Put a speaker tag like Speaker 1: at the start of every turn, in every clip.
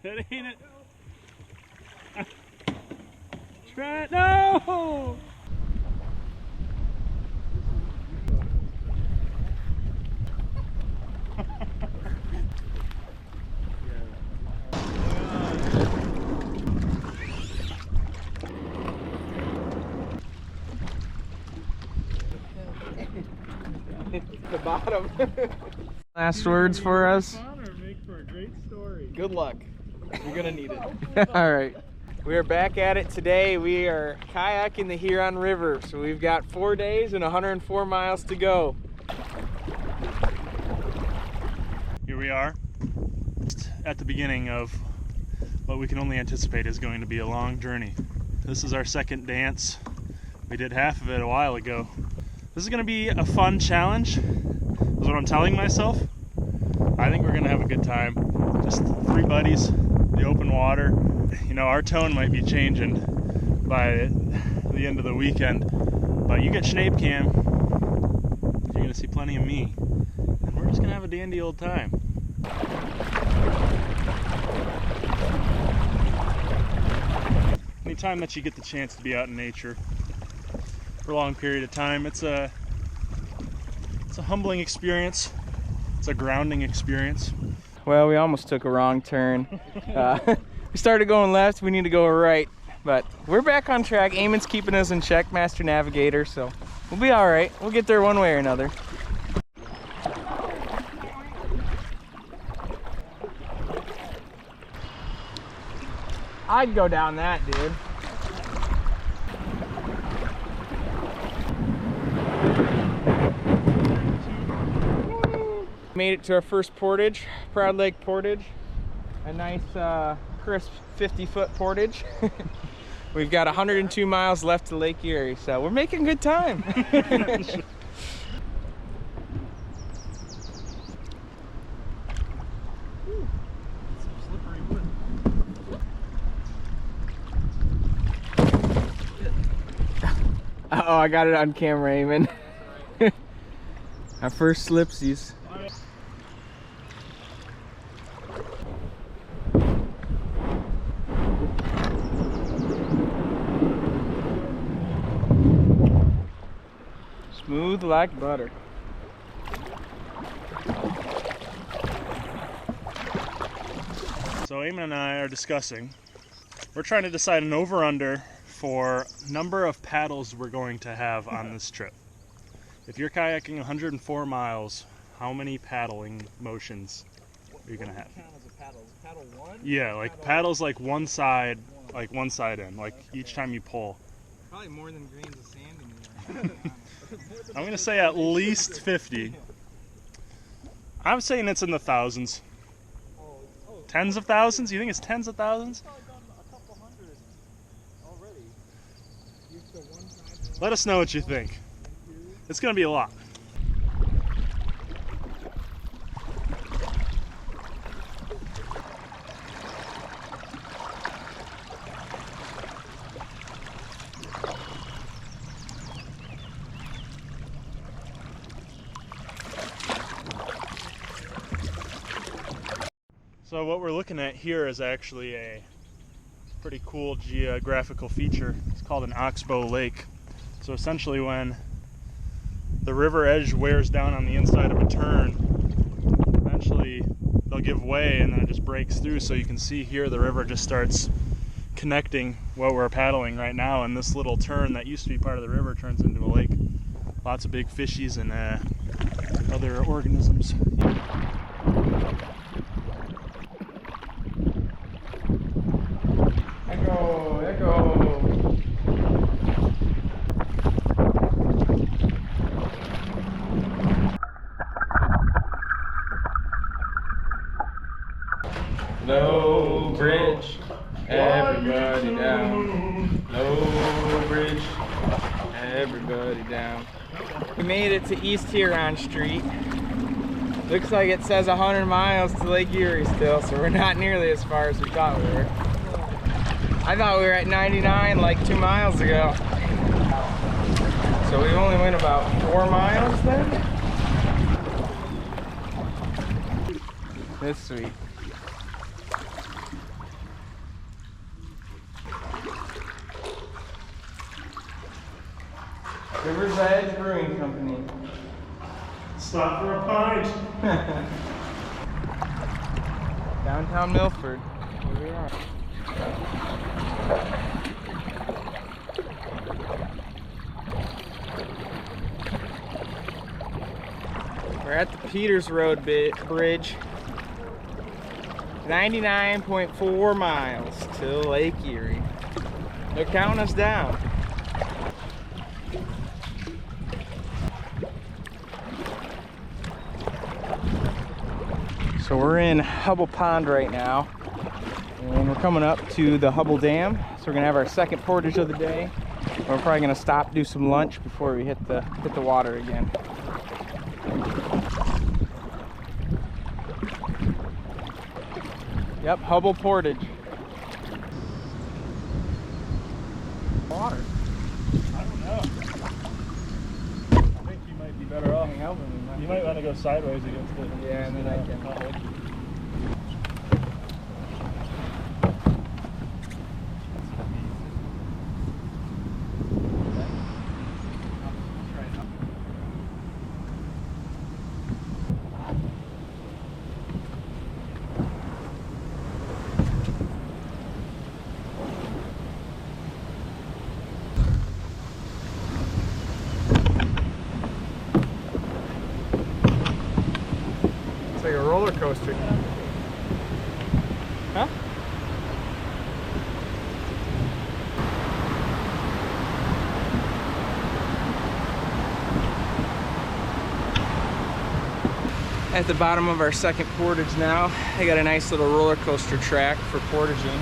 Speaker 1: That ain't it. Try it. No!
Speaker 2: The bottom. Last words for us?
Speaker 1: Make for a great story.
Speaker 2: Good luck. You're gonna need it. All right. We are back at it today. We are kayaking the Huron River. So we've got 4 days and 104 miles to go.
Speaker 1: Here we are at the beginning of what we can only anticipate is going to be a long journey. This is our second dance. We did half of it a while ago. This is going to be a fun challenge, is what I'm telling myself. I think we're going to have a good time. Just 3 buddies, the open water. You know, our tone might be changing by the end of the weekend, but you get Schnape Cam, you're going to see plenty of me. And we're just going to have a dandy old time. Anytime that you get the chance to be out in nature for a long period of time, it's a humbling experience. It's a grounding experience.
Speaker 2: Well, we almost took a wrong turn. We started going left, we need to go right, but we're back on track. Eamon's keeping us in check, Master Navigator, so we'll be all right. We'll get there one way or another. I'd go down that, dude. Made it to our first portage, Proud Lake Portage. A nice crisp 50-foot portage. We've got 102 miles left to Lake Erie, so we're making good time. Uh-oh, I got it on camera, Eamon. Our first slipsies. Smooth like butter.
Speaker 1: So Eamon and I are discussing. We're trying to decide an over-under for number of paddles we're going to have on this trip. If you're kayaking 104 miles, how many paddling motions are you gonna have?
Speaker 2: Paddle one?
Speaker 1: Yeah, like paddles like one side in, like each time you pull.
Speaker 2: Probably more than grains of sand in there.
Speaker 1: I'm gonna say at least 50. I'm saying it's in the thousands. Tens of thousands? You think it's tens of thousands? Let us know what you think. It's gonna be a lot. So what we're looking at here is actually a pretty cool geographical feature. It's called an oxbow lake. So essentially when the river edge wears down on the inside of a turn, eventually they'll give way and then it just breaks through. So you can see here the river just starts connecting what we're paddling right now, and this little turn that used to be part of the river turns into a lake. Lots of big fishies and other organisms.
Speaker 2: Low bridge, everybody down. Low bridge, everybody down. We made it to East Huron Street. Looks like it says 100 miles to Lake Erie still, so we're not nearly as far as we thought we were. I thought we were at 99 like 2 miles ago. So we only went about 4 miles then? That's sweet. River's Edge Brewing Company.
Speaker 1: Stop for a pint.
Speaker 2: Downtown Milford. Here we are. We're at the Peters Road Bridge. 99.4 miles to Lake Erie. They're counting us down. So we're in Hubble Pond right now, and we're coming up to the Hubble Dam. So we're gonna have our second portage of the day. We're probably gonna stop, do some lunch before we hit the water again. Yep, Hubble Portage. Water.
Speaker 1: I don't know. I think you might be better off. You might want to go sideways against it.
Speaker 2: Yeah, and then I can. It's like a roller coaster. Huh? At the bottom of our second portage now. I got a nice little roller coaster track for portaging.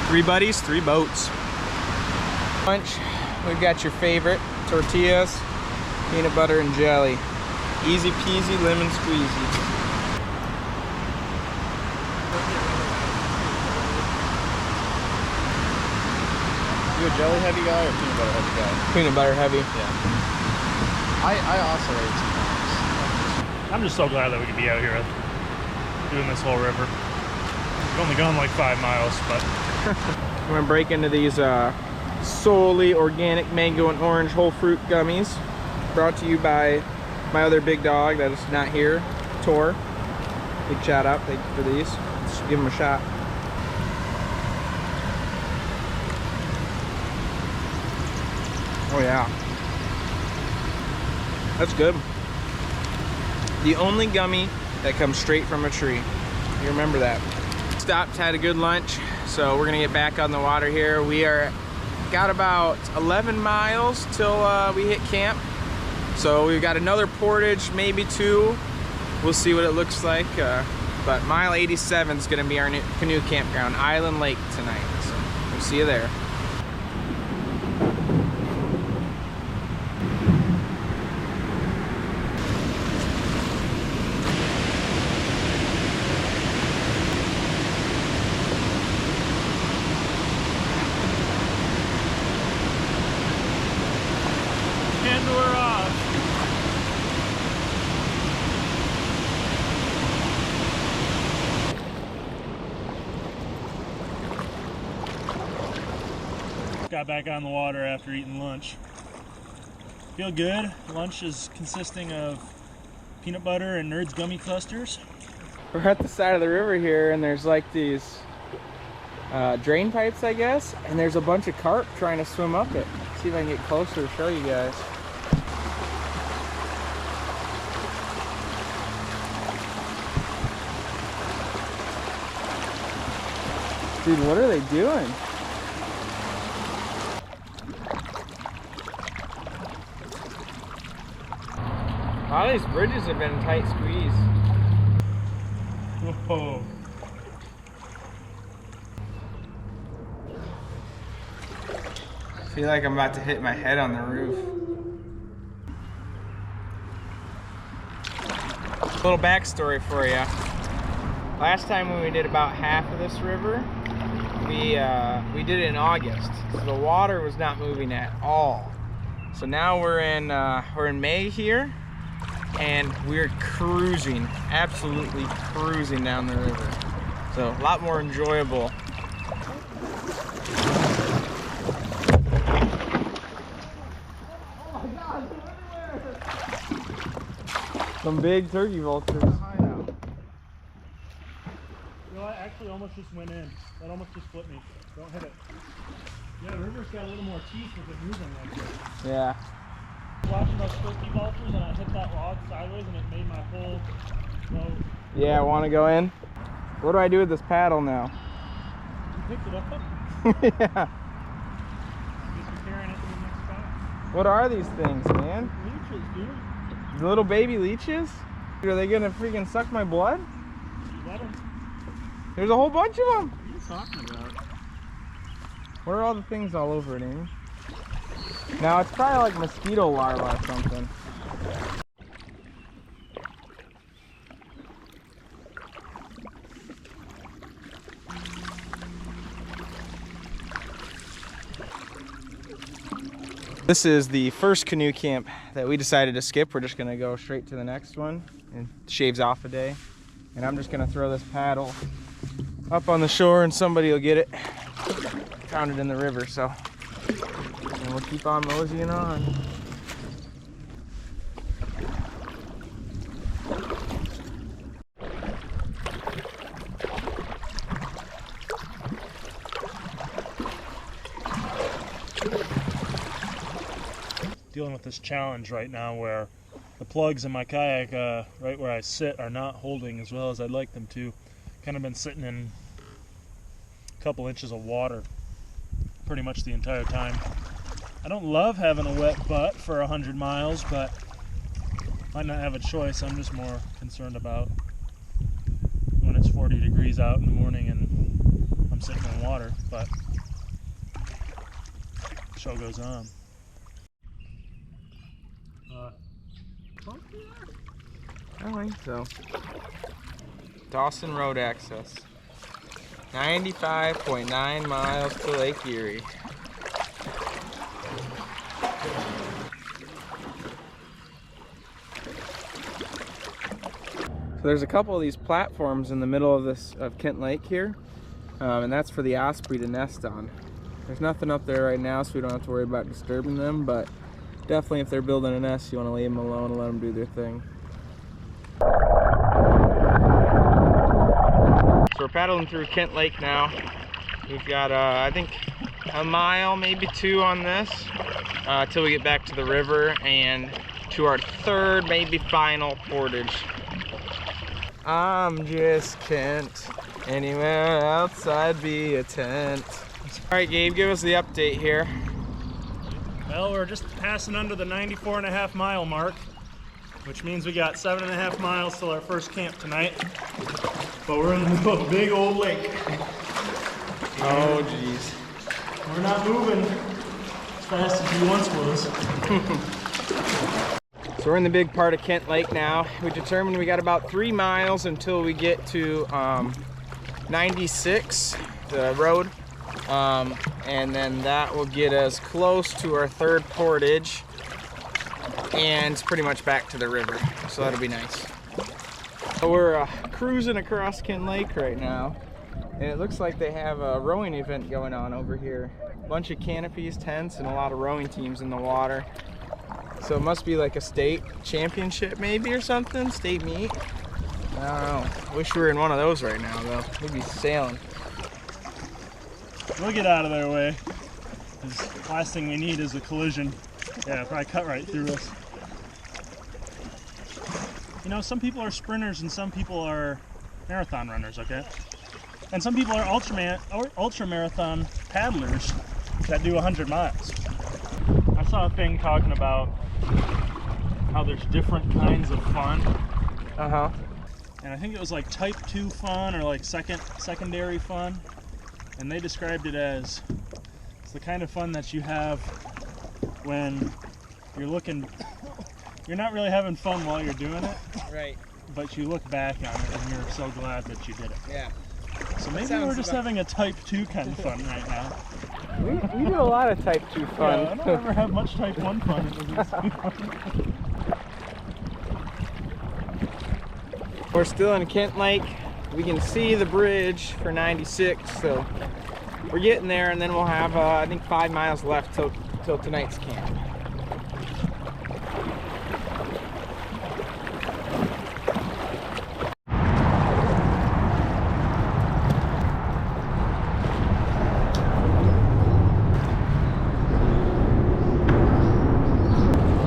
Speaker 2: Three buddies, three boats. Lunch, we've got your favorite tortillas, peanut butter and jelly. Easy peasy, lemon squeezy.
Speaker 3: You a jelly heavy guy or peanut butter heavy guy?
Speaker 2: Peanut butter heavy.
Speaker 3: Yeah. I oscillate sometimes.
Speaker 1: I'm just so glad that we could be out here doing this whole river. We've only gone like 5 miles, but
Speaker 2: I'm gonna break into these solely organic mango and orange whole fruit gummies, brought to you by my other big dog that is not here, Tor. Big shout out, thank you for these. Let's give him a shot. Oh yeah, that's good. The only gummy that comes straight from a tree. You remember that. Stopped, had a good lunch, so we're gonna get back on the water here. We got about 11 miles till we hit camp. So we've got another portage, maybe 2. We'll see what it looks like. But mile 87 is gonna be our new canoe campground, Island Lake tonight. So we'll see you there.
Speaker 1: got back on the water after eating lunch. Feel good. Lunch is consisting of peanut butter and Nerds gummy clusters.
Speaker 2: We're at the side of the river here, and there's like these drain pipes, I guess, and there's a bunch of carp trying to swim up it. Let's see if I can get closer to show you guys. Dude, what are they doing? A lot of these bridges have been a tight squeeze.
Speaker 1: Whoa.
Speaker 2: I feel like I'm about to hit my head on the roof. A little backstory for you. Last time when we did about half of this river, we did it in August. So the water was not moving at all. So now we're in May here, and we're cruising, absolutely cruising down the river. So a lot more enjoyable. Some big turkey vultures.
Speaker 1: You know what? Actually, almost just went in. That almost just flipped me. Don't hit it. Yeah, the river's got a little more teeth with it moving like this.
Speaker 2: Yeah.
Speaker 1: Watching those turkey vultures, and I hit that log sideways, and it made my whole boat.
Speaker 2: Yeah, want to go in? What do I do with this paddle now?
Speaker 1: You picked it up?
Speaker 2: Yeah.
Speaker 1: Just be carrying it to the next spot.
Speaker 2: What are these things, man?
Speaker 1: Leeches, dude.
Speaker 2: Little baby leeches? Are they gonna freaking suck my blood?
Speaker 1: You let them.
Speaker 2: There's a whole bunch of them.
Speaker 1: What are you talking about?
Speaker 2: What are all the things all over it, Amy? Now it's probably like mosquito larvae or something. This is the first canoe camp that we decided to skip. We're just gonna go straight to the next one and shaves off a day. And I'm just gonna throw this paddle up on the shore and somebody will get it. Found it in the river, so and we'll keep on moseying on.
Speaker 1: Dealing with this challenge right now where the plugs in my kayak right where I sit are not holding as well as I'd like them to. Kind of been sitting in a couple inches of water pretty much the entire time. I don't love having a wet butt for 100 miles, but might not have a choice. I'm just more concerned about when it's 40 degrees out in the morning and I'm sitting in water, but the show goes on.
Speaker 2: I think so. Dawson Road access. 95.9 miles to Lake Erie. So there's a couple of these platforms in the middle of Kent Lake here, and that's for the osprey to nest on. There's nothing up there right now, so we don't have to worry about disturbing them, but definitely if they're building a nest, you want to leave them alone and let them do their thing. So we're paddling through Kent Lake now. We've got, I think, a mile, maybe two on this, till we get back to the river and to our third, maybe final portage. I'm just Kent. Anywhere else I'd be a tent. All right, Gabe, give us the update here.
Speaker 1: Well, we're just passing under the 94.5 mile mark, which means we got 7.5 miles till our first camp tonight. But we're in the middle of a big old lake.
Speaker 2: Oh, geez.
Speaker 1: We're not moving as fast as we once was.
Speaker 2: So we're in the big part of Kent Lake now. We determined we got about 3 miles until we get to 96, the road. And then that will get us close to our third portage and pretty much back to the river, so that'll be nice. We're cruising across Kent Lake right now, and it looks like they have a rowing event going on over here. A bunch of canopies, tents, and a lot of rowing teams in the water. So it must be like a state championship maybe or something, state meet. I don't know. Wish we were in one of those right now though. We'd be sailing.
Speaker 1: We'll get out of their way, because last thing we need is a collision. Yeah, probably cut right through us. You know, some people are sprinters and some people are marathon runners, okay? And some people are ultra marathon paddlers that do 100 miles. I saw a thing talking about how there's different kinds of fun.
Speaker 2: Uh-huh.
Speaker 1: And I think it was like type 2 fun or like secondary fun. And they described it as it's the kind of fun that you have when you're not really having fun while you're doing it.
Speaker 2: Right.
Speaker 1: But you look back on it and you're so glad that you did it.
Speaker 2: Yeah.
Speaker 1: So maybe we're just having a type 2 kind of fun right now.
Speaker 2: We do a lot of type 2 fun.
Speaker 1: Yeah, I don't ever have much type 1 fun at this.
Speaker 2: We're still in Kent Lake. We can see the bridge for 96, so we're getting there, and then we'll have I think 5 miles left till tonight's camp.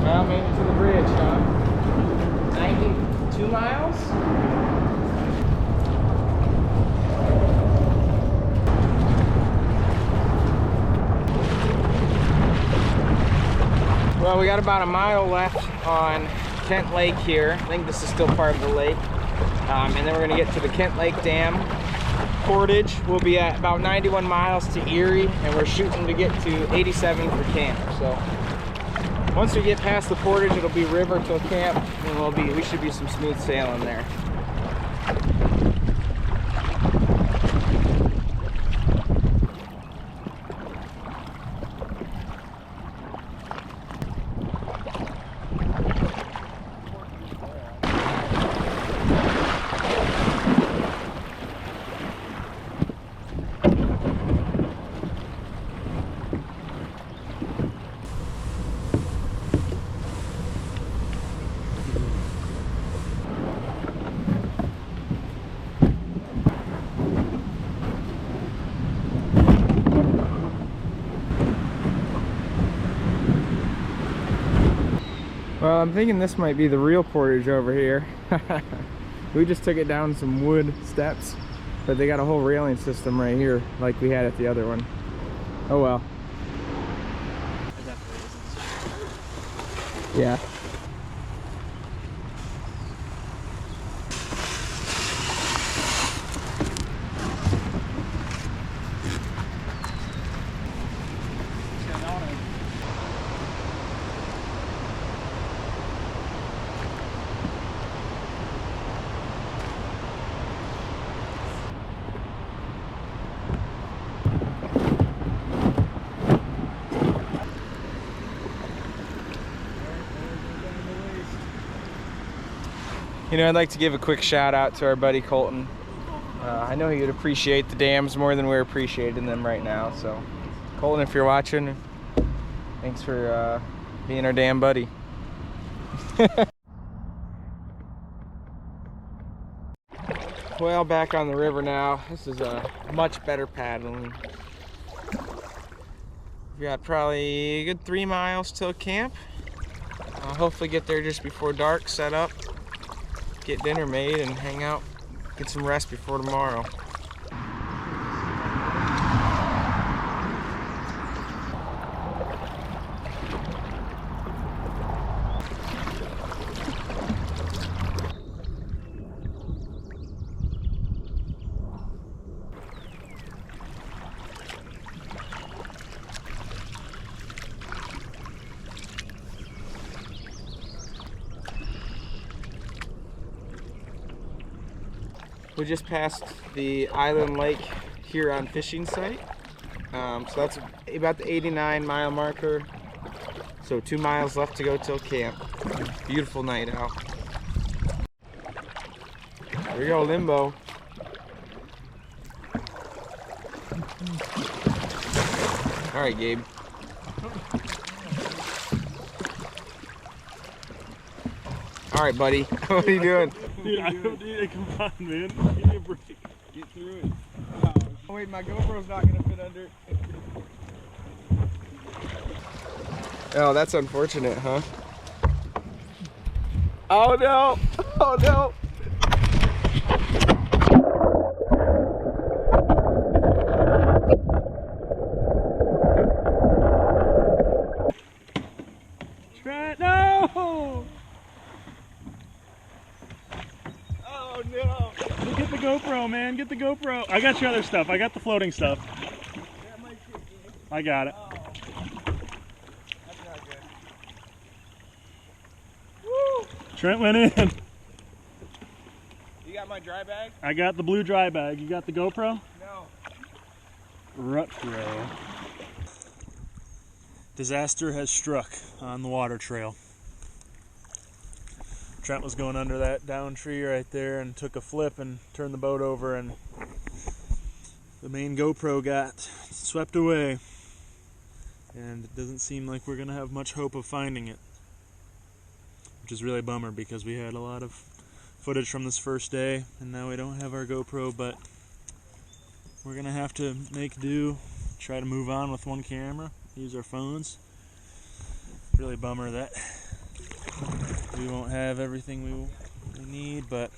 Speaker 2: Well, made it to the bridge, huh? 92 miles? Well, we got about a mile left on Kent Lake here. I think this is still part of the lake. And then we're gonna get to the Kent Lake Dam portage. We'll be at about 91 miles to Erie, and we're shooting to get to 87 for camp. So once we get past the portage, it'll be river till camp, and we should be some smooth sailing there. Well, I'm thinking this might be the real portage over here. We just took it down some wood steps, but they got a whole railing system right here like we had at the other one. Oh well. Yeah. You know, I'd like to give a quick shout out to our buddy Colton. I know he would appreciate the dams more than we're appreciating them right now. So, Colton, if you're watching, thanks for being our dam buddy. Well, back on the river now. This is a much better paddling. We got probably a good 3 miles till camp. Hopefully get there just before dark, set up, get dinner made, and hang out, get some rest before tomorrow. We just passed the Island Lake Huron fishing site. So that's about the 89-mile marker. So 2 miles left to go till camp. Beautiful night out. Here we go, Limbo. All right, Gabe. All right, buddy. What are you doing?
Speaker 1: Dude, I don't need it. Come on, man. Give me a break. Get through it.
Speaker 2: Oh, wait, my GoPro's not gonna fit under. Oh, that's unfortunate, huh? Oh no! Oh no!
Speaker 1: Trent, no!
Speaker 2: Oh no!
Speaker 1: Get the GoPro, man. Get the GoPro. I got your other stuff. I got the floating stuff. I got it.
Speaker 2: That's not good.
Speaker 1: Woo! Trent went in.
Speaker 2: You got my dry bag?
Speaker 1: I got the blue dry bag. You got the GoPro?
Speaker 2: No.
Speaker 1: Rutro. Disaster has struck on the water trail. Trent was going under that down tree right there and took a flip and turned the boat over, and the main GoPro got swept away. And it doesn't seem like we're gonna have much hope of finding it, which is really a bummer because we had a lot of footage from this first day, and now we don't have our GoPro, but we're gonna have to make do, try to move on with one camera, use our phones. Really a bummer that we won't have everything we need, but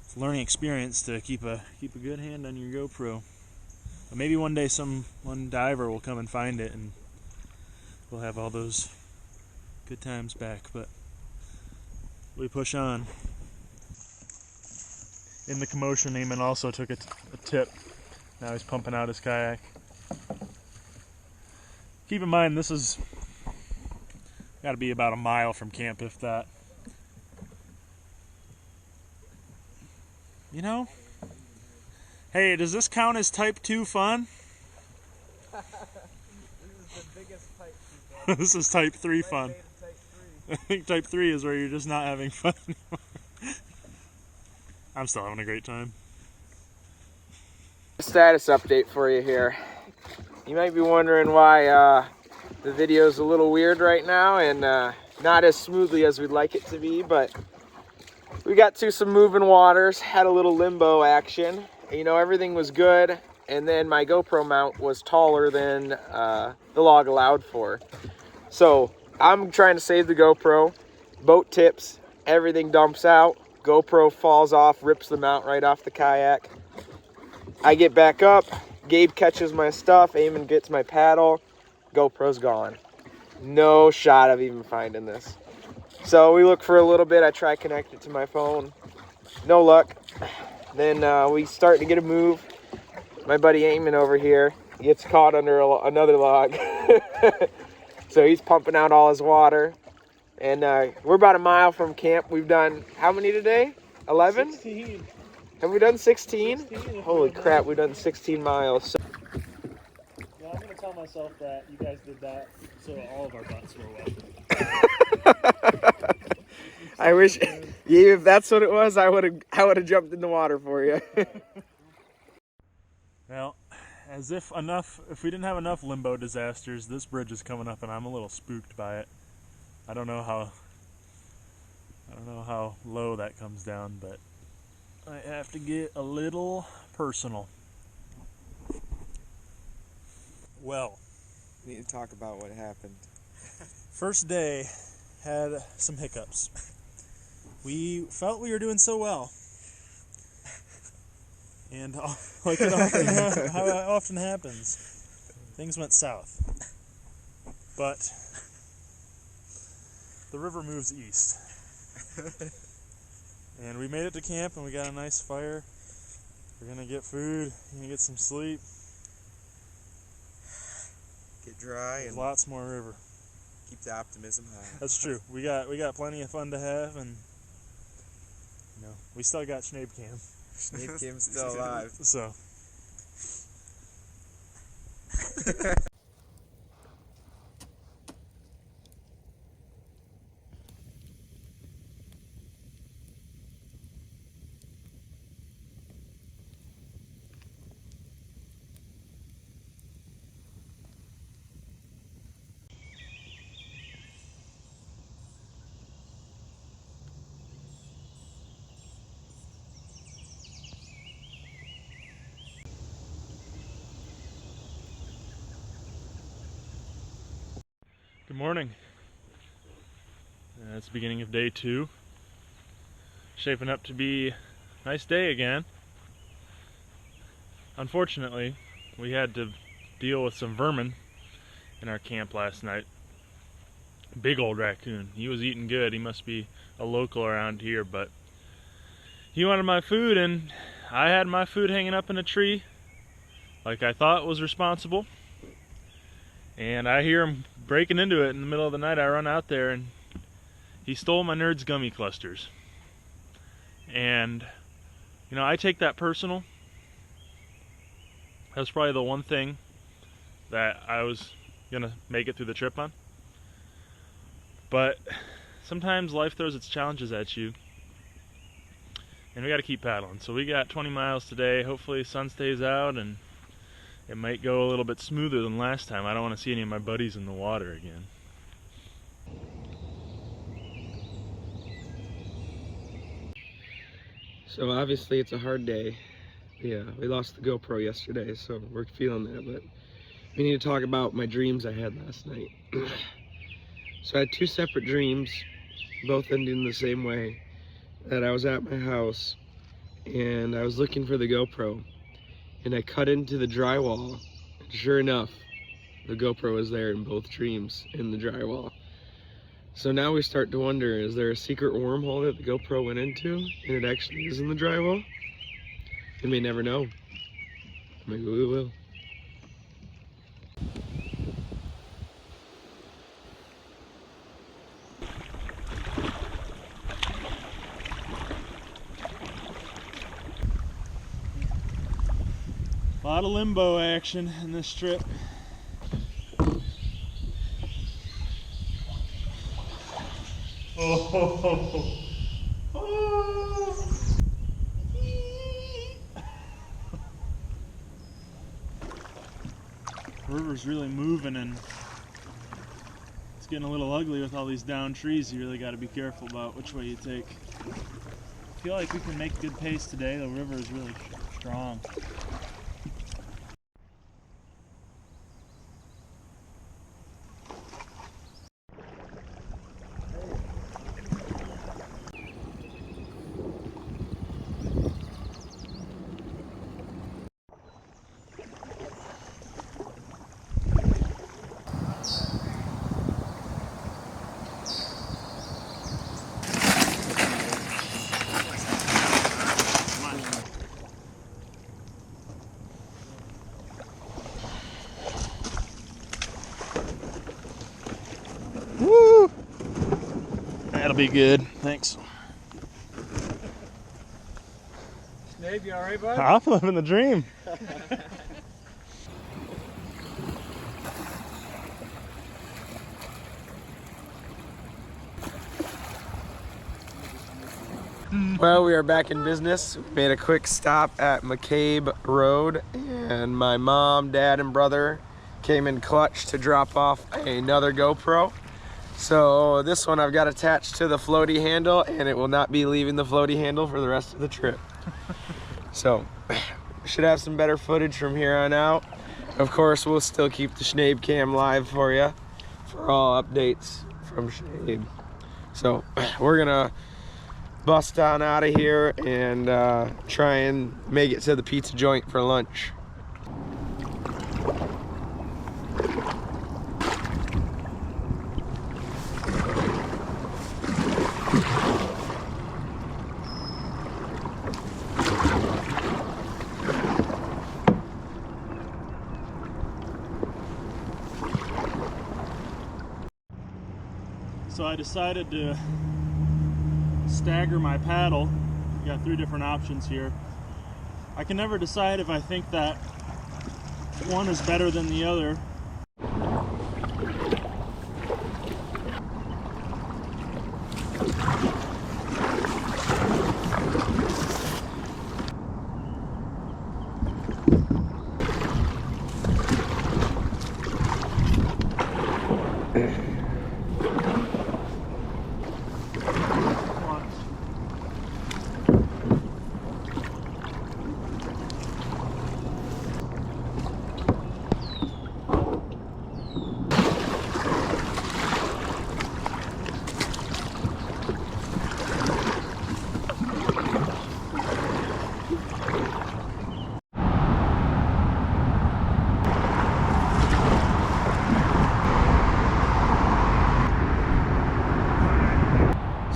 Speaker 1: it's a learning experience to keep a good hand on your GoPro. But maybe one day one diver will come and find it, and we'll have all those good times back. But we push on. In the commotion, Eamon also took a tip. Now he's pumping out his kayak. Keep in mind, this is got to be about a mile from camp, if that. You know? Hey, does this count as type 2 fun?
Speaker 2: This is the biggest type 2 fun.
Speaker 1: This is type 3 fun.
Speaker 2: Type 3.
Speaker 1: I think type 3 is where you're just not having fun anymore. I'm still having a great time.
Speaker 2: Status update for you here. You might be wondering why the video's a little weird right now and not as smoothly as we'd like it to be, but we got to some moving waters, had a little limbo action. You know, everything was good, and then my GoPro mount was taller than the log allowed for. So I'm trying to save the GoPro. Boat tips, everything dumps out. GoPro falls off, rips the mount right off the kayak. I get back up, Gabe catches my stuff, Eamon gets my paddle, GoPro's gone. No shot of even finding this. So we look for a little bit, I try to connect it to my phone, no luck. Then we start to get a move. My buddy Eamon over here gets caught under another log. So he's pumping out all his water. And we're about a mile from camp. We've done how many today? 11?
Speaker 1: 16.
Speaker 2: Have we done 16?
Speaker 1: 16.
Speaker 2: Holy crap, we've done 16 miles.
Speaker 1: Yeah, I'm going to tell myself that you guys did that so all of our butts were wet.
Speaker 2: I wish, yeah, if that's what it was, I would have jumped in the water for you.
Speaker 1: Well, as if we didn't have enough limbo disasters, this bridge is coming up and I'm a little spooked by it. I don't know how low that comes down, but I have to get a little personal. Well,
Speaker 2: We need to talk about what happened.
Speaker 1: first day had some hiccups. We felt we were doing so well, and like it often happens, things went south. But the river moves east. And we made it to camp and we got a nice fire. We're gonna get food, we're gonna get some sleep.
Speaker 3: Get dry
Speaker 1: There's
Speaker 3: and
Speaker 1: lots more river.
Speaker 3: keep the optimism high.
Speaker 1: That's true. We got plenty of fun to have, and we still got Schnabe Cam.
Speaker 3: Snape Kim's still alive.
Speaker 1: So good morning. It's the beginning of day 2. Shaping up to be a nice day again. Unfortunately, we had to deal with some vermin in our camp last night. Big old raccoon. He was eating good. He must be a local around here, but he wanted my food, and I had my food hanging up in a tree like I thought was responsible. And I hear him breaking into it in the middle of the night. I run out there and he stole my Nerds gummy clusters. And you know, I take that personal. That's probably the one thing that I was gonna make it through the trip on. But sometimes life throws its challenges at you, and we gotta keep paddling. So we got 20 miles today. Hopefully the sun stays out and it might go a little bit smoother than last time. I don't want to see any of my buddies in the water again.
Speaker 4: So obviously it's a hard day. Yeah, we lost the GoPro yesterday, so we're feeling that, but we need to talk about my dreams I had last night. So I had two separate dreams, both ending the same way, that I was at my house and I was looking for the GoPro and I cut into the drywall, and sure enough, the GoPro was there in both dreams in the drywall. So now we start to wonder, is there a secret wormhole that the GoPro went into and it actually is in the drywall? We may never know. Maybe we will.
Speaker 1: A lot of limbo action in this trip. Oh. The river's really moving and it's getting a little ugly with all these downed trees. You really got to be careful about which way you take. I feel like we can make good pace today. The river is really strong. Woo! That'll be good. Thanks.
Speaker 2: Snape, you alright, bud?
Speaker 1: I'm living the dream.
Speaker 4: Well, we are back in business. We made a quick stop at McCabe Road, and my mom, dad, and brother came in clutch to drop off another GoPro. So this one I've got attached to the floaty handle, and it will not be leaving the floaty handle for the rest of the trip. So we should have some better footage from here on out. Of course, we'll still keep the Schnabe cam live for you for all updates from Schnabe. So we're gonna bust on out of here and try and make it to the pizza joint for lunch.
Speaker 1: So I decided to stagger my paddle. We got 3 different options here. I can never decide if I think that one is better than the other.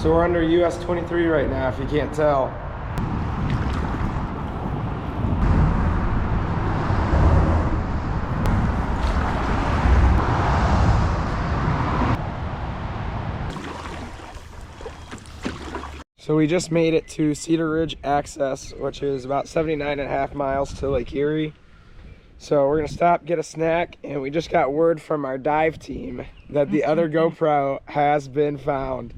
Speaker 4: So we're under US 23 right now, if you can't tell. So we just made it to Cedar Ridge Access, which is about 79.5 miles to Lake Erie. So we're gonna stop, get a snack, and we just got word from our dive team that the other GoPro has been found.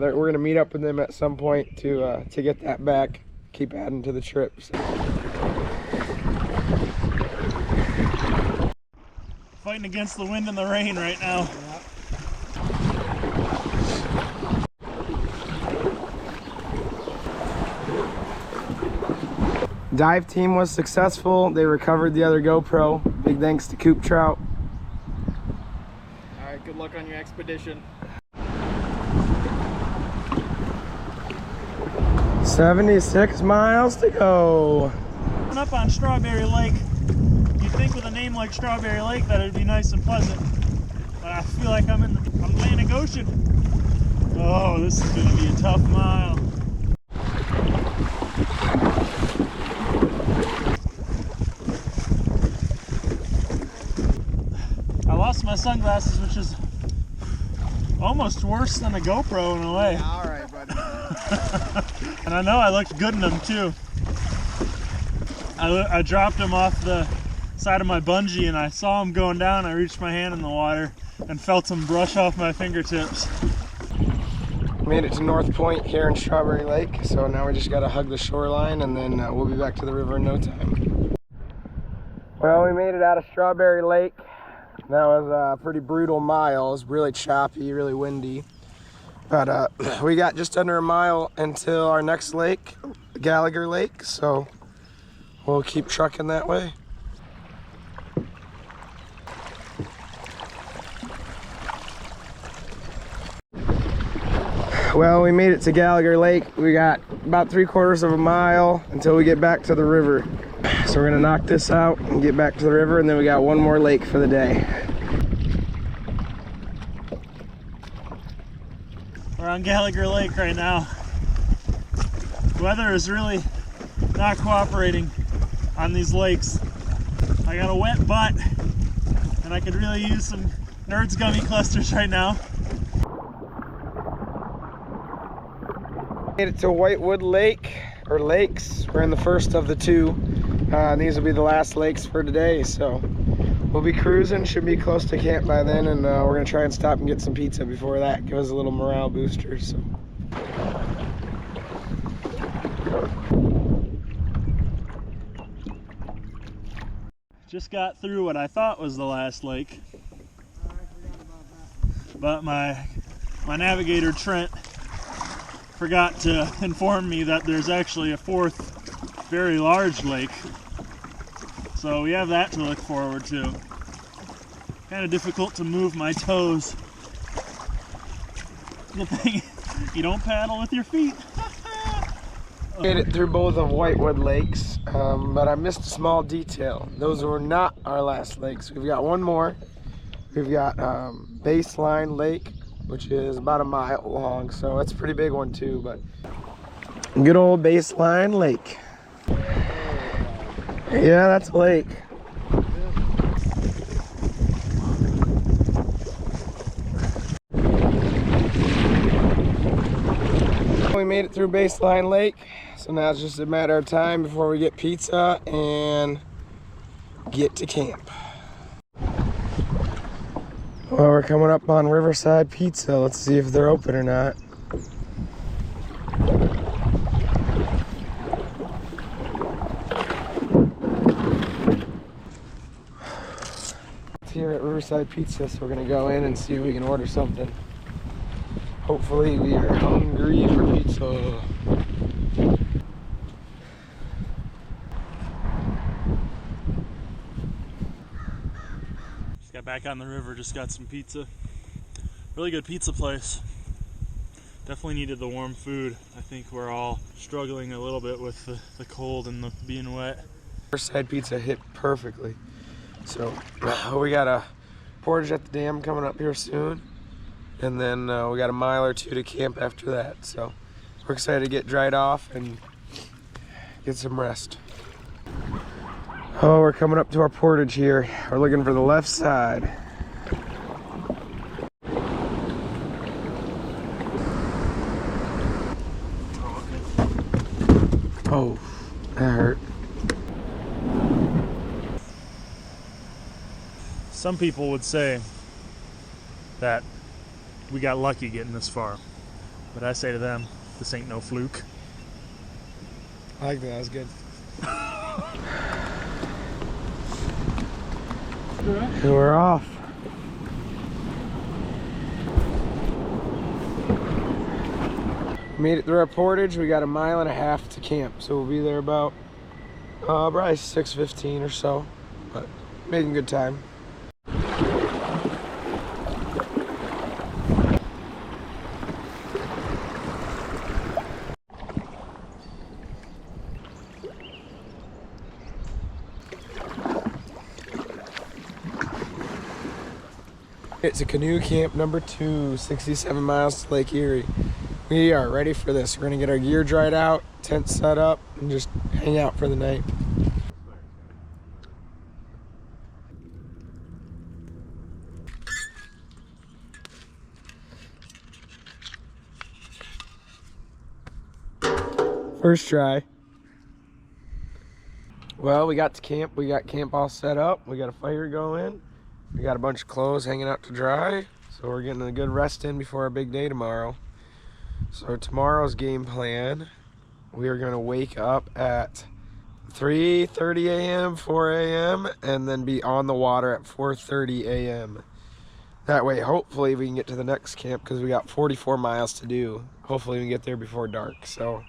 Speaker 4: We're gonna meet up with them at some point to get that back, keep adding to the trips.
Speaker 1: Fighting against the wind and the rain right now.
Speaker 4: Dive team was successful. They recovered the other GoPro. Big thanks to Coop Trout.
Speaker 3: All right, good luck on your expedition.
Speaker 4: 76 miles to go.
Speaker 1: Up on Strawberry Lake. You'd think with a name like Strawberry Lake that it'd be nice and pleasant, but I feel like I'm in the Atlantic Ocean. Oh, this is gonna be a tough mile. I lost my sunglasses, which is almost worse than a GoPro in a way.
Speaker 3: Yeah, all right, buddy.
Speaker 1: And I know I looked good in them too. I dropped them off the side of my bungee and I saw them going down. I reached my hand in the water and felt them brush off my fingertips.
Speaker 4: Made it to North Point here in Strawberry Lake, so now we just gotta hug the shoreline and then we'll be back to the river in no time. Well, we made it out of Strawberry Lake. That was a pretty brutal mile. It was really choppy, really windy. But we got just under a mile until our next lake, Gallagher Lake, so we'll keep trucking that way. Well, we made it to Gallagher Lake. We got about 3/4 of a mile until we get back to the river. So we're gonna knock this out and get back to the river, and then we got one more lake for the day.
Speaker 1: We're on Gallagher Lake right now. The weather is really not cooperating on these lakes. I got a wet butt and I could really use some Nerds gummy clusters right now.
Speaker 4: Made it to Whitewood Lake, or lakes. We're in the first of the two. These will be the last lakes for today, so we'll be cruising. Should be close to camp by then, and we're gonna try and stop and get some pizza before that. Give us a little morale booster. So.
Speaker 1: Just got through what I thought was the last lake. But my navigator Trent forgot to inform me that there's actually a fourth very large lake. So we have that to look forward to. Kind of difficult to move my toes. The thing, you don't paddle with your feet.
Speaker 4: Made it through both of Whitewood Lakes, but I missed a small detail. Those were not our last lakes. We've got one more. We've got Baseline Lake, which is about a mile long, so it's a pretty big one too. But good old Baseline Lake. Yeah, that's a lake. We made it through Baseline Lake, so now it's just a matter of time before we get pizza and get to camp. Well, we're coming up on Riverside Pizza. Let's see if they're open or not. It's here at Riverside Pizza, so we're gonna go in and see if we can order something. Hopefully we are hungry for pizza.
Speaker 1: Just got back on the river, just got some pizza. Really good pizza place. Definitely needed the warm food. I think we're all struggling a little bit with the cold and the being wet.
Speaker 4: Riverside Pizza hit perfectly. So we got a portage at the dam coming up here soon. And then we got a mile or two to camp after that. So we're excited to get dried off and get some rest. Oh, we're coming up to our portage here. We're looking for the left side. Oh, that hurt.
Speaker 1: Some people would say that we got lucky getting this far, but I say to them, this ain't no fluke.
Speaker 4: I like that. That was good. And we're off. Made it through our portage. We got 1.5 miles to camp, so we'll be there about probably 6:15 or so, but making good time. It's a canoe camp number 2, 67 miles to Lake Erie. We are ready for this. We're gonna get our gear dried out, tent set up, and just hang out for the night. First try. Well, we got to camp. We got camp all set up. We got a fire going. We got a bunch of clothes hanging out to dry. So we're getting a good rest in before our big day tomorrow. So tomorrow's game plan, we are going to wake up at 3:30 a.m., 4 a.m., and then be on the water at 4:30 a.m. That way, hopefully, we can get to the next camp because we got 44 miles to do. Hopefully, we can get there before dark. So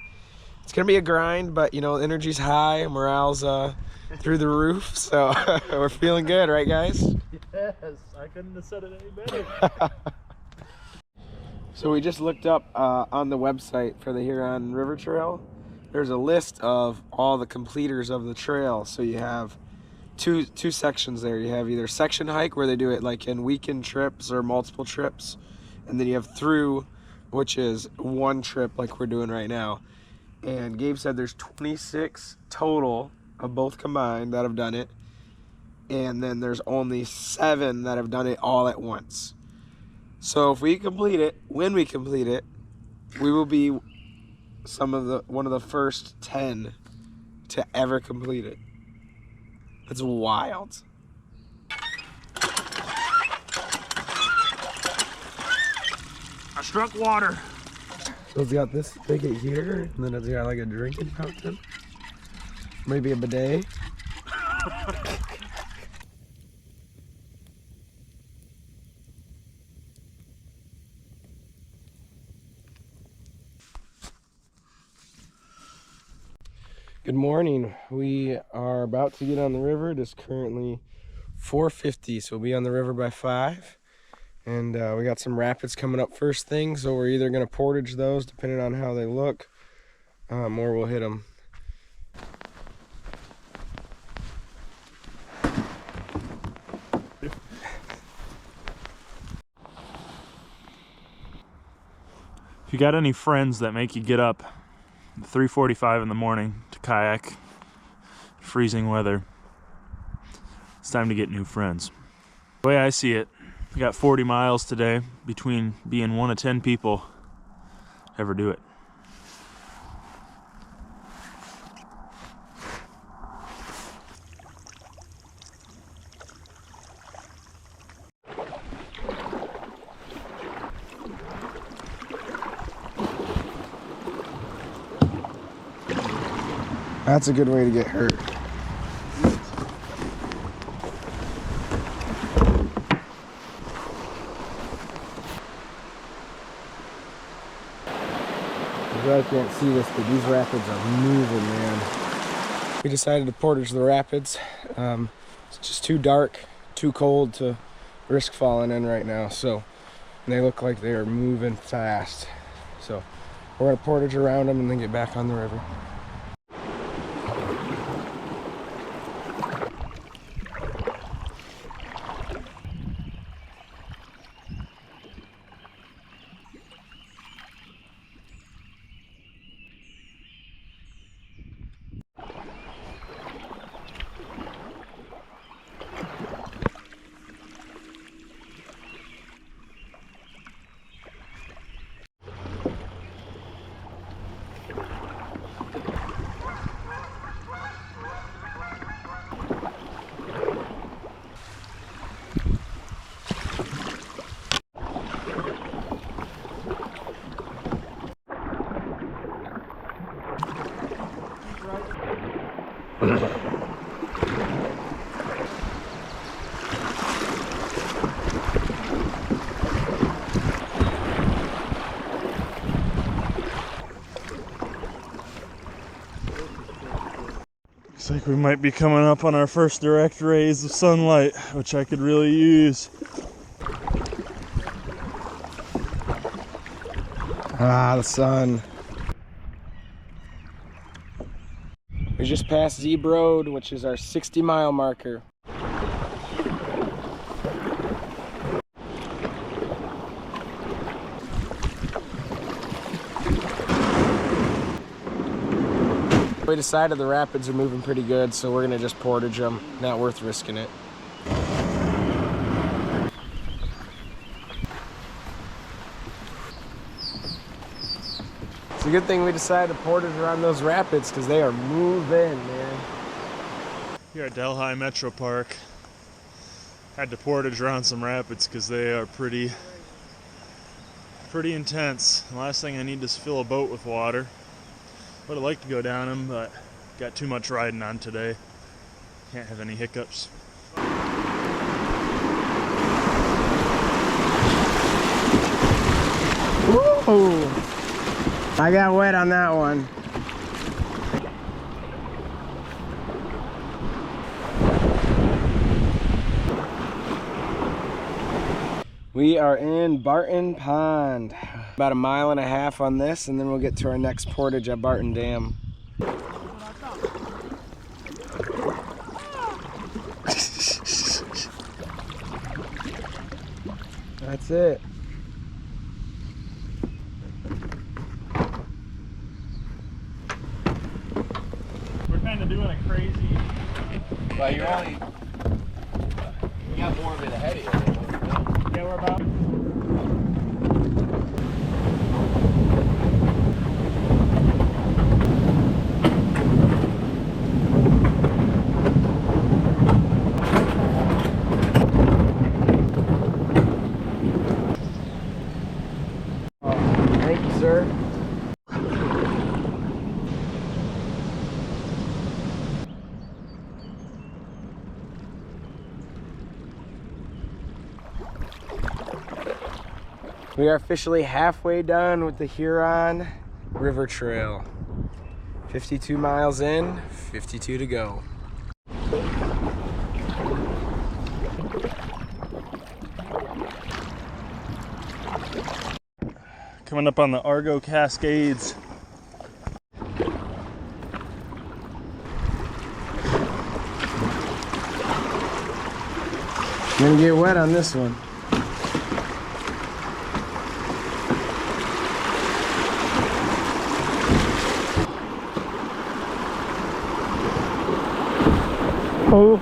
Speaker 4: it's going to be a grind, but, you know, energy's high, morale's through the roof. So we're feeling good, right, guys?
Speaker 1: Yes, I couldn't have said it any better.
Speaker 4: So we just looked up on the website for the Huron River Trail. There's a list of all the completers of the trail. So you have two sections there. You have either section hike, where they do it like in weekend trips or multiple trips, and then you have through, which is one trip like we're doing right now. And Gabe said there's 26 total of both combined that have done it, and then there's only 7 that have done it all at once. So if we complete it, when we complete it, we will be one of the first 10 to ever complete it. That's wild.
Speaker 1: I struck water.
Speaker 4: So it's got this spigot here, and then it's got like a drinking fountain. Maybe a bidet. Good morning. We are about to get on the river. It is currently 4:50, so we'll be on the river by 5. And we got some rapids coming up first thing, so we're either going to portage those depending on how they look, or we'll hit them.
Speaker 1: If you got any friends that make you get up at 3:45 in the morning to kayak, freezing weather, it's time to get new friends. The way I see it, we got 40 miles today between being one of 10 people ever do it.
Speaker 4: That's a good way to get hurt. You guys can't see this, but these rapids are moving, man. We decided to portage the rapids. It's just too dark, too cold to risk falling in right now, so they look like they are moving fast. So we're gonna portage around them and then get back on the river.
Speaker 1: Looks like we might be coming up on our first direct rays of sunlight, which I could really use.
Speaker 4: Ah, the sun. We just passed Zeb Road, which is our 60-mile marker. We decided the rapids are moving pretty good, so we're gonna just portage them. Not worth risking it. It's a good thing we decided to portage around those rapids because they are moving, man.
Speaker 1: Here at Delhi Metro Park, had to portage around some rapids because they are pretty intense. The last thing I need is fill a boat with water. Would have liked to go down them, but got too much riding on today. Can't have any hiccups.
Speaker 4: Woo! I got wet on that one. We are in Barton Pond. About a mile and a half on this, and then we'll get to our next portage at Barton Dam. That's it.
Speaker 1: We're kind of doing a crazy...
Speaker 3: Well, you got more of it ahead of you.
Speaker 1: Yeah, we're about...
Speaker 4: Thank you, sir. We are officially halfway done with the Huron River Trail. 52 miles in, 52 to go.
Speaker 1: Coming up on the Argo Cascades.
Speaker 4: You're gonna get wet on this one. Oh.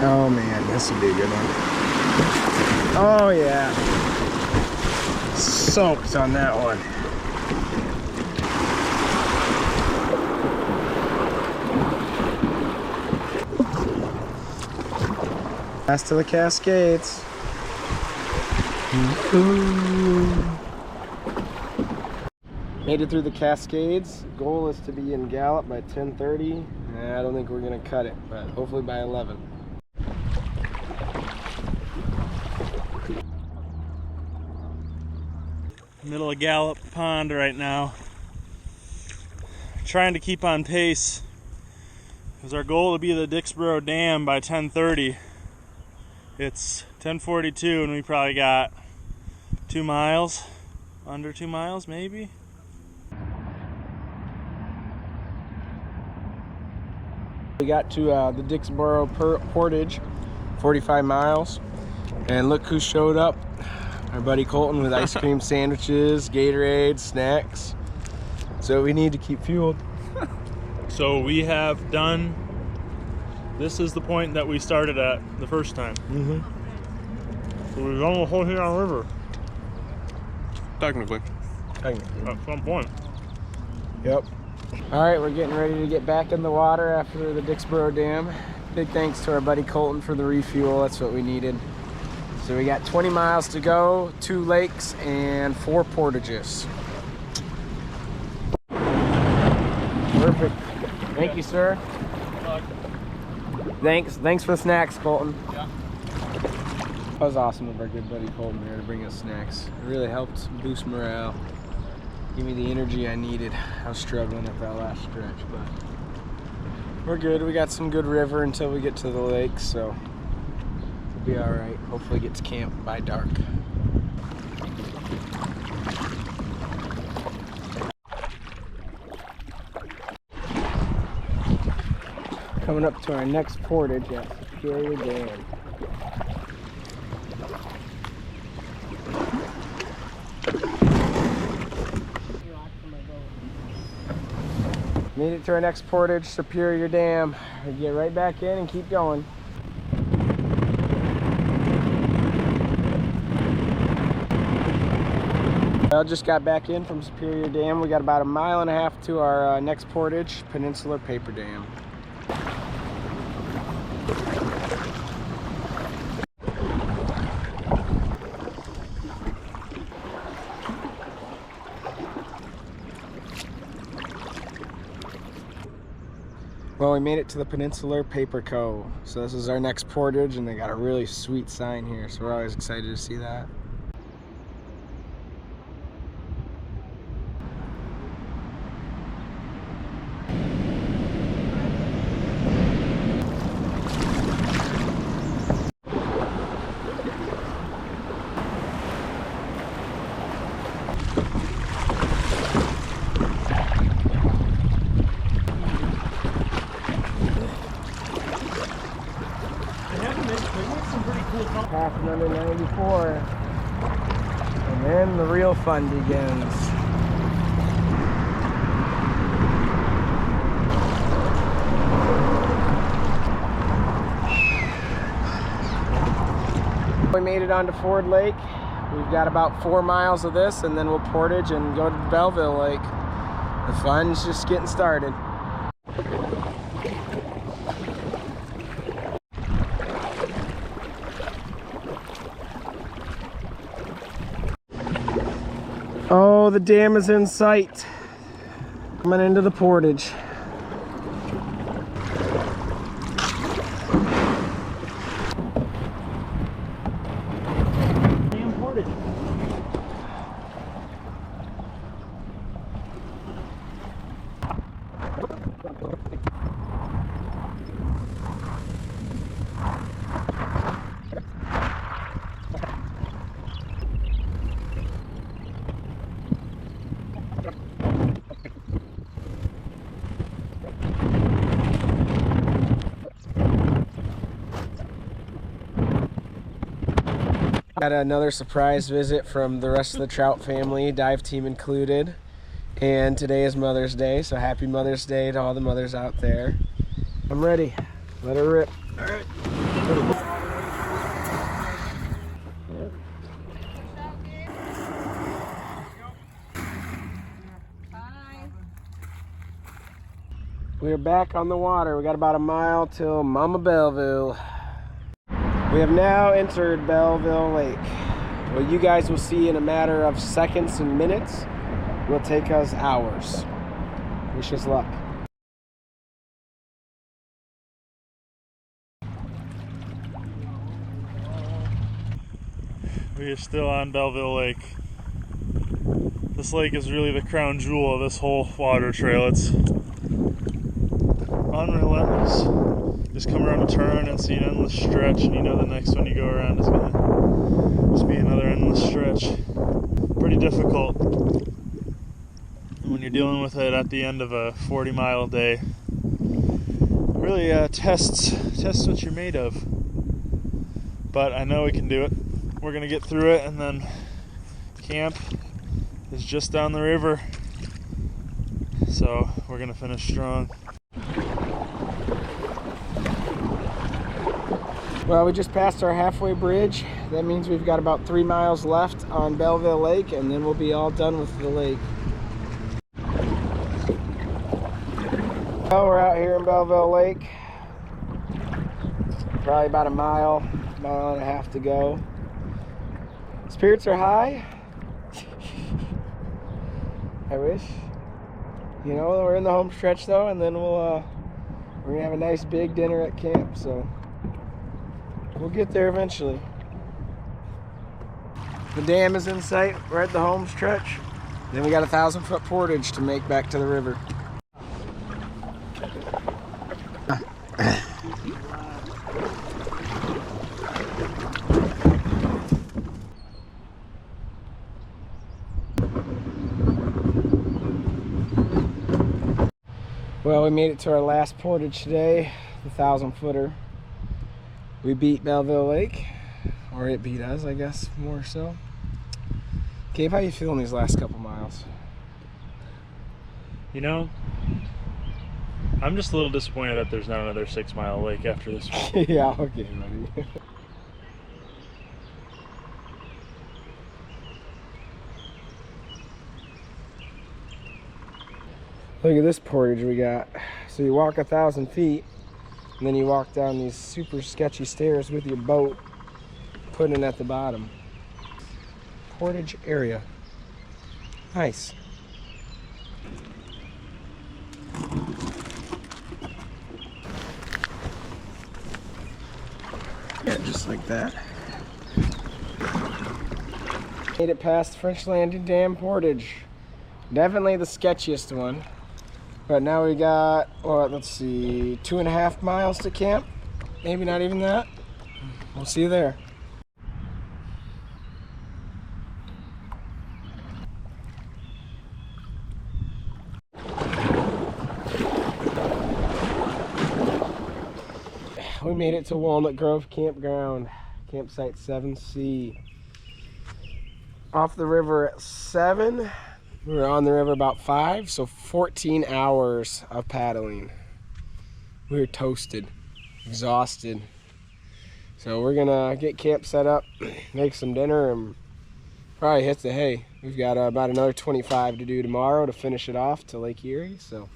Speaker 4: Oh man, this would be a good one. Oh yeah. Soaked on that one. Last to the Cascades. Made it through the Cascades. Goal is to be in Gallup by 10:30. I don't think we're gonna cut it, but hopefully by 11.
Speaker 1: Middle of Gallup Pond right now. Trying to keep on pace. It was our goal to be at the Dixboro Dam by 10:30. It's 10:42 and we probably got 2 miles, under 2 miles maybe.
Speaker 4: We got to the Dixboro Portage, 45 miles, and look who showed up. Our buddy Colton with ice cream sandwiches, Gatorade, snacks. So we need to keep fueled.
Speaker 1: So we have done, this is the point that we started at the first time. So we're going the whole Huron River
Speaker 4: Technically.
Speaker 1: at some point.
Speaker 4: Yep. All right, we're getting ready to get back in the water after the Dixboro Dam. Big thanks to our buddy Colton for the refuel. That's what we needed. So we got 20 miles to go, 2 lakes, and 4 portages. Perfect. Thank you, sir. Thanks for the snacks, Colton.
Speaker 1: Yeah.
Speaker 4: That was awesome of our good buddy Colton there to bring us snacks. It really helped boost morale. Give me the energy I needed. I was struggling at that last stretch, but we're good. We got some good river until we get to the lake, so we'll be all right. Hopefully get to camp by dark. Coming up to our next portage at Superior Dam. Made it to our next portage, Superior Dam. We get right back in and keep going. I just got back in from Superior Dam. We got about 1.5 miles to our next portage, Peninsular Paper Dam. Well, we made it to the Peninsular Paper Co. So this is our next portage, and they got a really sweet sign here, so we're always excited to see that. Passing under 94, and then the real fun begins. We made it onto Ford Lake. We've got about 4 miles of this, and then we'll portage and go to Belleville Lake. The fun's just getting started. Oh, the dam is in sight. Coming into the portage.
Speaker 1: Dam portage.
Speaker 4: Got another surprise visit from the rest of the trout family, dive team included. And today is Mother's Day, so happy Mother's Day to all the mothers out there. I'm ready. Let her rip. All right. We're back on the water. We got about 1 mile till Mama Belleville. We have now entered Belleville Lake. What you guys will see in a matter of seconds and minutes will take us hours. Wish us luck.
Speaker 1: We are still on Belleville Lake. This lake is really the crown jewel of this whole water trail. It's unrelentless. Just come around a turn and see an endless stretch, and you know the next one you go around is gonna just be another endless stretch. Pretty difficult when you're dealing with it at the end of a 40-mile day. It really tests what you're made of. But I know we can do it. We're gonna get through it, and then camp is just down the river. So we're gonna finish strong.
Speaker 4: Well, we just passed our halfway bridge. That means we've got about 3 miles left on Belleville Lake, and then we'll be all done with the lake. Well, we're out here in Belleville Lake. Probably about a mile and a half to go. Spirits are high. I wish. You know, we're in the home stretch though, and then we're gonna have a nice big dinner at camp, so we'll get there eventually. The dam is in sight. We're at the home stretch. Then we got a 1,000-foot portage to make back to the river. Well, we made it to our last portage today, the 1,000-footer. We beat Belleville Lake, or it beat us, I guess, more so. Gabe, how you feeling these last couple miles?
Speaker 1: You know, I'm just a little disappointed that there's not another 6-mile lake after this one.
Speaker 4: Yeah, okay, buddy. Look at this portage we got. So you walk 1,000 feet, and then you walk down these super sketchy stairs with your boat, putting it at the bottom. Portage area. Nice. Yeah, just like that. Made it past French Landing Dam Portage. Definitely the sketchiest one. But now we got, well, let's see, 2.5 miles to camp. Maybe not even that. We'll see you there. We made it to Walnut Grove Campground, campsite 7C. Off the river at 7. We were on the river about 5, so 14 hours of paddling. We were toasted, exhausted. So we're gonna get camp set up, make some dinner, and probably hit the hay. We've got about another 25 to do tomorrow to finish it off to Lake Erie. So.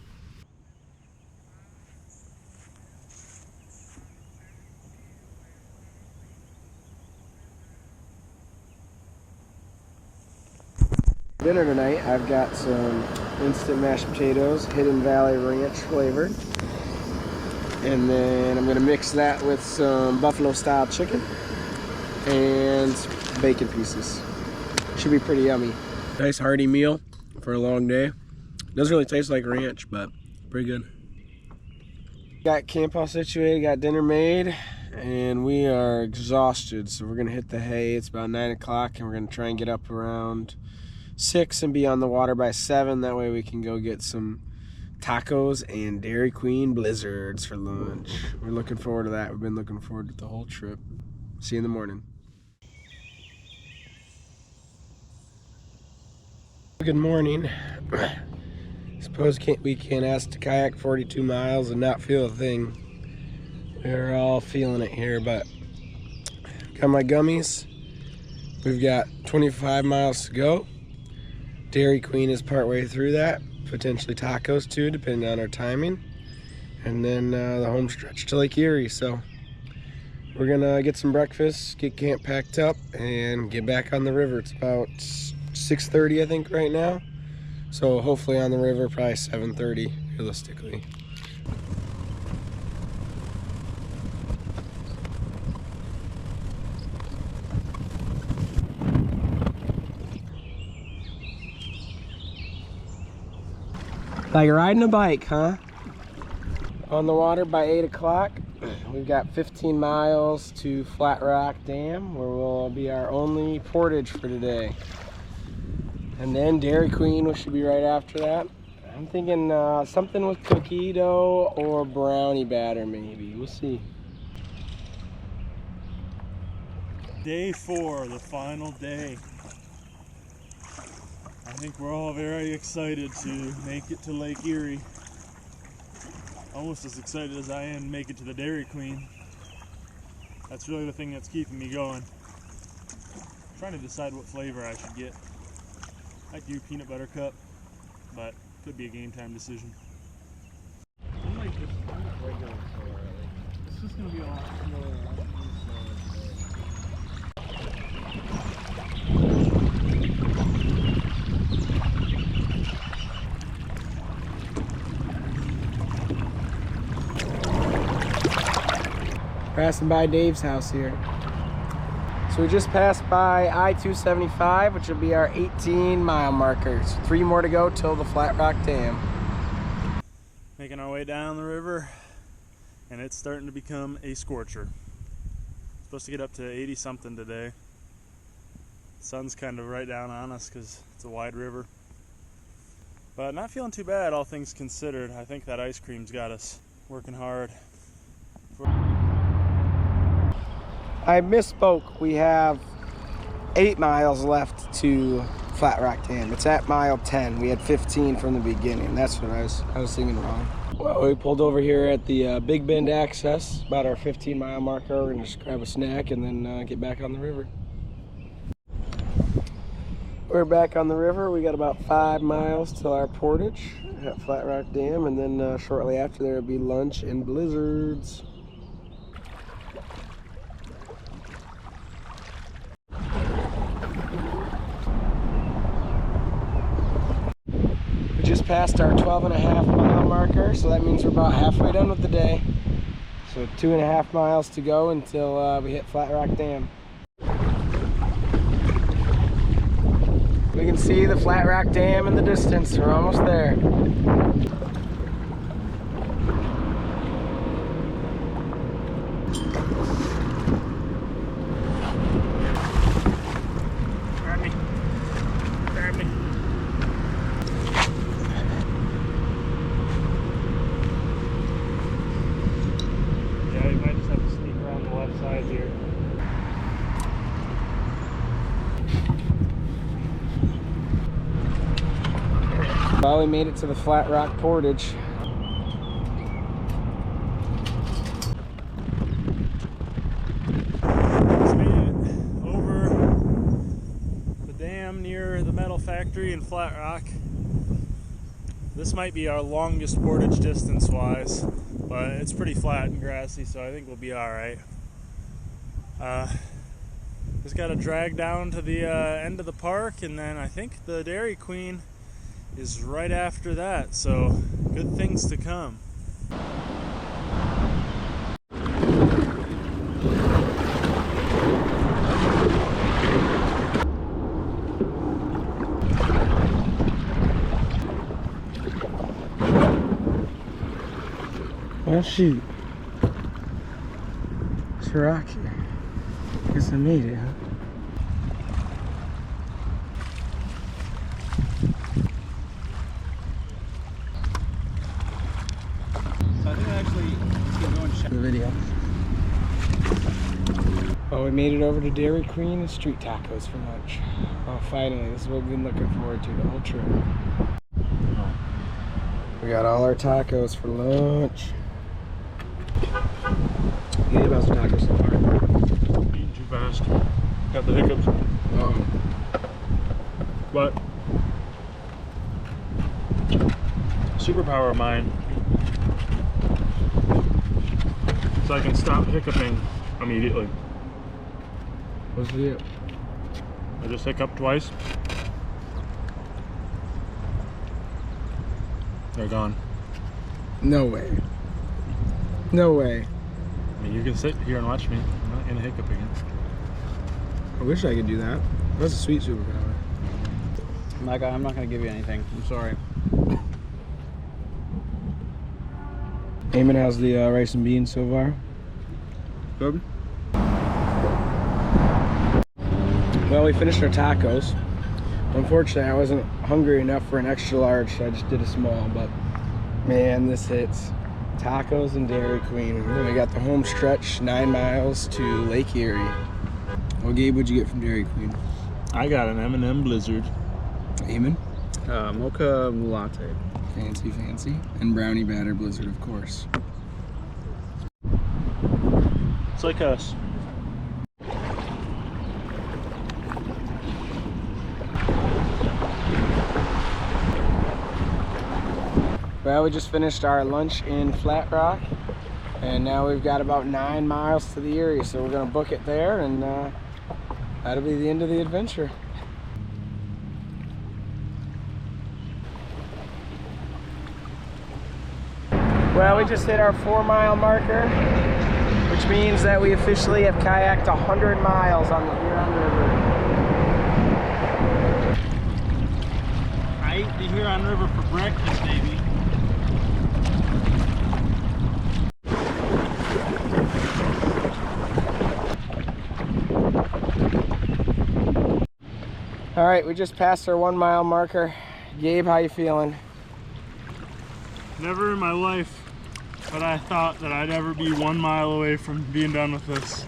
Speaker 4: Dinner tonight, I've got some instant mashed potatoes, Hidden Valley Ranch flavored. And then I'm gonna mix that with some buffalo style chicken and bacon pieces. Should be pretty yummy. Nice hearty meal for a long day. Doesn't really taste like ranch, but pretty good. Got camp all situated, got dinner made, and we are exhausted. So we're gonna hit the hay. It's about 9 o'clock, and we're gonna try and get up around 6 and be on the water by 7. That way we can go get some tacos and Dairy Queen blizzards for lunch. We're looking forward to that. We've been looking forward to the whole trip. See you in the morning. Good morning. Suppose we can't ask to kayak 42 miles and not feel a thing. We're all feeling it here, but got my gummies. We've got 25 miles to go. Dairy Queen is partway through that, potentially tacos too, depending on our timing. And then the home stretch to Lake Erie. So we're gonna get some breakfast, get camp packed up, and get back on the river. It's about 6:30, I think, right now. So hopefully on the river, probably 7:30, realistically. Like riding a bike, huh? On the water by 8 o'clock. We've got 15 miles to Flat Rock Dam, where will be our only portage for today. And then Dairy Queen, which should be right after that. I'm thinking something with cookie dough or brownie batter, maybe. We'll see.
Speaker 1: Day 4, the final day. I think we're all very excited to make it to Lake Erie. Almost as excited as I am to make it to the Dairy Queen. That's really the thing that's keeping me going. I'm trying to decide what flavor I should get. I'd do peanut butter cup, but could be a game time decision. Unlike this, I'm not regular so early. This is going to be a lot slower.
Speaker 4: Passing by Dave's house here. So we just passed by I-275, which will be our 18-mile marker. So 3 more to go till the Flat Rock Dam.
Speaker 1: Making our way down the river, and it's starting to become a scorcher. Supposed to get up to 80 something today. The sun's kind of right down on us because it's a wide river. But not feeling too bad, all things considered. I think that ice cream's got us working hard.
Speaker 4: I misspoke. We have 8 miles left to Flat Rock Dam. It's at mile 10. We had 15 from the beginning. That's what I was thinking wrong. Well, we pulled over here at the Big Bend access, about our 15-mile marker. We're gonna just grab a snack and then get back on the river. We're back on the river. We got about 5 miles till our portage at Flat Rock Dam, and then shortly after there will be lunch and blizzards. We just passed our 12.5-mile marker, so that means we're about halfway done with the day. So 2.5 miles to go until we hit Flat Rock Dam. We can see the Flat Rock Dam in the distance. We're almost there. Well, we made it to the Flat Rock Portage.
Speaker 1: Just made it over the dam near the metal factory in Flat Rock. This might be our longest portage distance-wise, but it's pretty flat and grassy, so I think we'll be all right. Just got to drag down to the end of the park, and then I think the Dairy Queen is right after that, so good things to come.
Speaker 4: Well, shoot. It's rocky. Guess I made it, huh? The video. Oh, we made it over to Dairy Queen and street tacos for lunch. Oh, finally, this is what we've been looking forward to the whole trip. We got all our tacos for lunch. Nate, how's the tacos so far?
Speaker 1: Eating too fast. Got the hiccups.
Speaker 4: Uh-oh.
Speaker 1: But superpower of mine, so I can stop hiccuping immediately.
Speaker 4: What's the deal?
Speaker 1: I just hiccup twice. They're gone.
Speaker 4: No way. No way.
Speaker 1: I mean, you can sit here and watch me. I'm not gonna hiccup again.
Speaker 4: I wish I could do that. That's a sweet superpower.
Speaker 3: Micah, I'm not going to give you anything. I'm sorry.
Speaker 4: Eamon, how's the rice and beans so far?
Speaker 3: Good.
Speaker 4: Well, we finished our tacos. Unfortunately, I wasn't hungry enough for an extra large, so I just did a small, but man, this hits. Tacos and Dairy Queen. And then we got the home stretch, 9 miles to Lake Erie. Well, Gabe, what'd you get from Dairy Queen?
Speaker 1: I got an M&M Blizzard.
Speaker 4: Eamon?
Speaker 3: Mocha latte.
Speaker 4: Fancy, fancy. And brownie batter blizzard, of course.
Speaker 1: It's like us.
Speaker 4: Well, we just finished our lunch in Flat Rock, and now we've got about 9 miles to the Erie, so we're gonna book it there, and that'll be the end of the adventure. Well, we just hit our 4-mile marker, which means that we officially have kayaked 100 miles on the Huron River.
Speaker 1: I ate the Huron River for breakfast, baby.
Speaker 4: All right, we just passed our 1-mile marker. Gabe, how you feeling?
Speaker 1: Never in my life but I thought that I'd ever be 1 mile away from being done with this.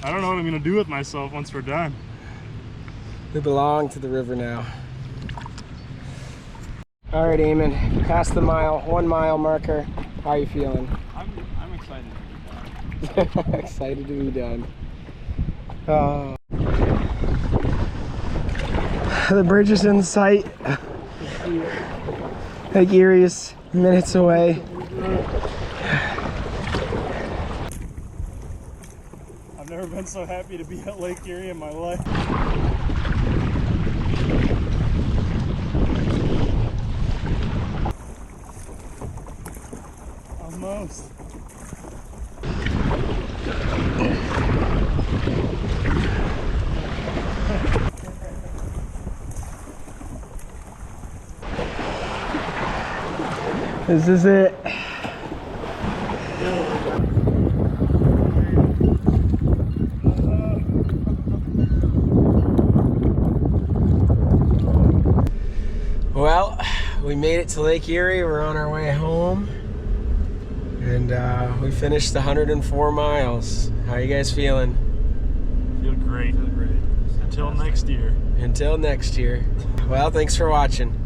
Speaker 1: I don't know what I'm gonna do with myself once we're done.
Speaker 4: We belong to the river now. All right, Eamon, past the 1 mile marker. How are you feeling?
Speaker 2: I'm excited to be done.
Speaker 4: Excited to be done. Oh. The bridge is in sight. Lake Erie is minutes away.
Speaker 1: I've never been so happy to be at Lake Erie in my life. Almost.
Speaker 4: This is it. Well, we made it to Lake Erie. We're on our way home, and we finished the 104 miles. How are you guys feeling?
Speaker 1: Feel great. Until next year.
Speaker 4: Until next year. Well, thanks for watching.